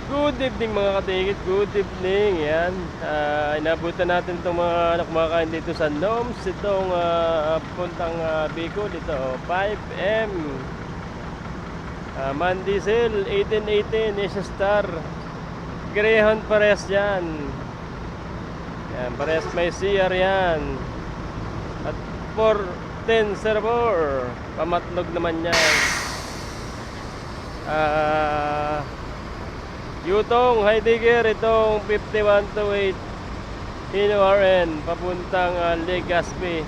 Good evening mga katigit, good evening. Yan, inabutan natin itong mga kumakain dito sa Noms. Itong puntang Bicol, dito 5M Man Diesel 1818 Asia Star Greyhound pares yan. Yan, pares may CR yan. At 410 server, pamatlog naman yan. Yutong Heidegger, itong 5128 Hino RN papuntang Legazpi.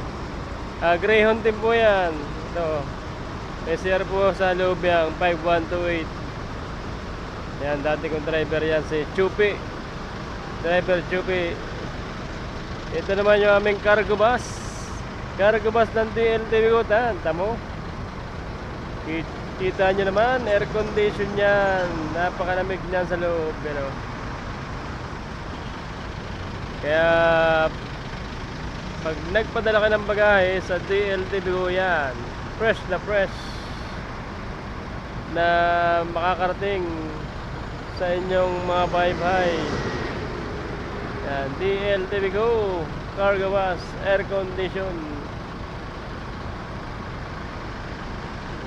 Greyhound din po yan. Ito, PCR po sa loob yung 5128. Yan, dati kong driver yan, si Chupi, driver Chupi. Ito naman yung aming cargo bus ng DLTV Gutan. Tamo, kita nyo naman, air condition yan. Napakalamig niyan sa loob, pero kaya pag nagpadala ka ng bagahe sa DLTV yan, fresh na makakarating sa inyong mga bahay-bahay. Yan, DLTV Go cargo bus, air condition.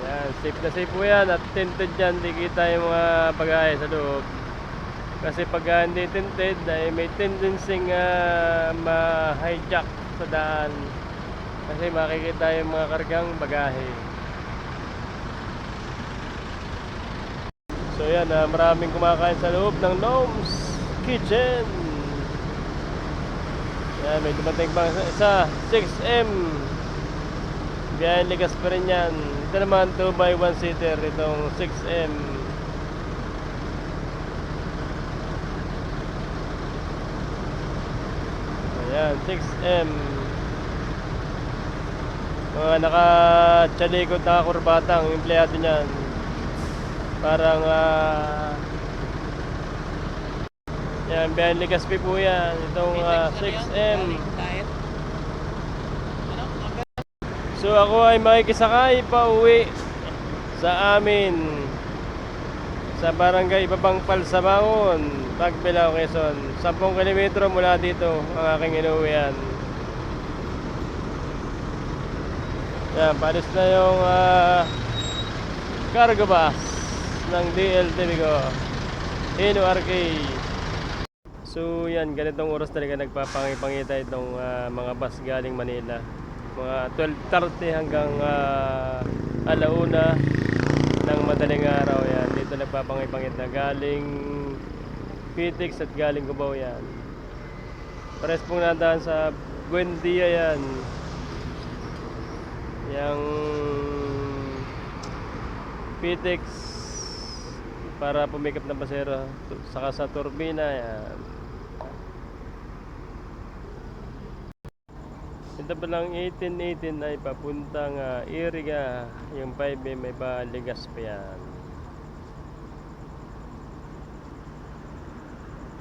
Yan, safe na safe po yan. At tinted dyan, di kita yung mga bagahe sa loob. Kasi pag hindi tinted, ay may tendency ma-hijack sa daan. Kasi makikita yung mga kargang bagahe. So yan, maraming kumakain sa loob ng Noms Kitchen. Yan, may dumating pang isa, 6M Biyahe Legazpi rin yan. Ito naman 2x1 seater, itong 6M. Ayan, 6M. Mga naka-chalikod, naka-kurbatang empleyado niyan. Parang yan, Biyahe Legazpi po yan. Itong 6M. So ako ay makikisakay pa uwi sa amin sa barangay Babangpal sa Bangon, Tagbilao, Quezon. 10 kilometro mula dito ang aking inuwian. Yan, palis na yung cargo bus ng DLTV ko, Hino RK. So yan, ganitong oras talaga nagpapangipangita itong mga bus galing Manila. Mga 12:30 hanggang alauna ng madaling araw yan. Dito nagpapangipangit na galing Pitix at galing Cubao yan. Pares pong nadaan sa Buendia yan. Yang Pitix para pumikap ng pasero, saka sa Turbina yan. Ito palang 1818 ay papuntang Iriga. Yung 5M may pa Legazpi yan.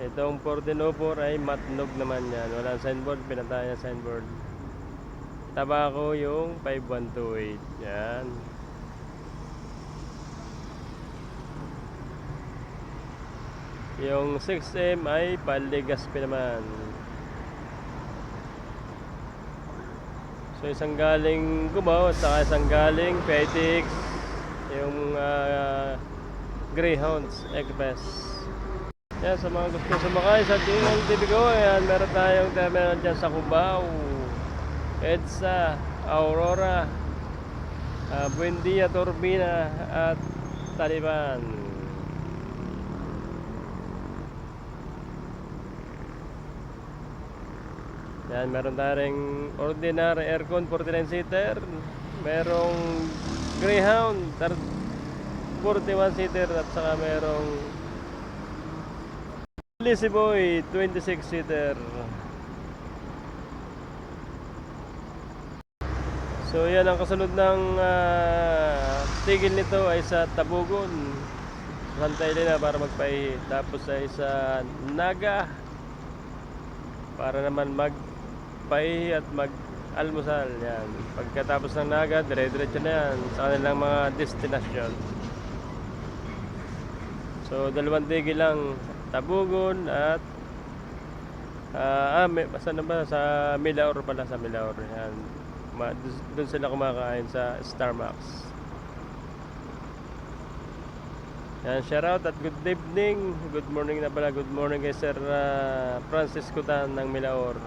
Itong 1404 ay matnog naman yan. Walang signboard, pinatayan signboard. Tabako yung 5128 yan. Yung 6M ay pa Legazpi naman. So isang galing Cubao at saka isang galing Petix, yung Greyhounds Express. Yan, sa mga gusto sumakay sa DLTV Go, yan, meron tayong terminal dyan sa Cubao, EDSA, Aurora, Buendia, Turbina at Taliban. Yan, meron tayong ordinary aircon 49 seater, merong Greyhound 41 seater at saka merong Lazy Boy 26 seater. So yan, ang kasunod ng tigil nito ay sa Tabugon, Santa Elena para magpahi. Tapos ay sa Naga para naman magpahi at mag-almusal. Yan, pagkatapos ng Naga, dire-diretso na yan sa kanilang mga destinasyon. So So dalawang tigil lang, Tabugon at saan na ba? Sa Milaor pala, sa Milaor. Yan. Doon sila kumakain sa Starbucks. Yan, shout out at good evening. Good morning na pala. Good morning kay Sir Francisco Tan ng Milaor.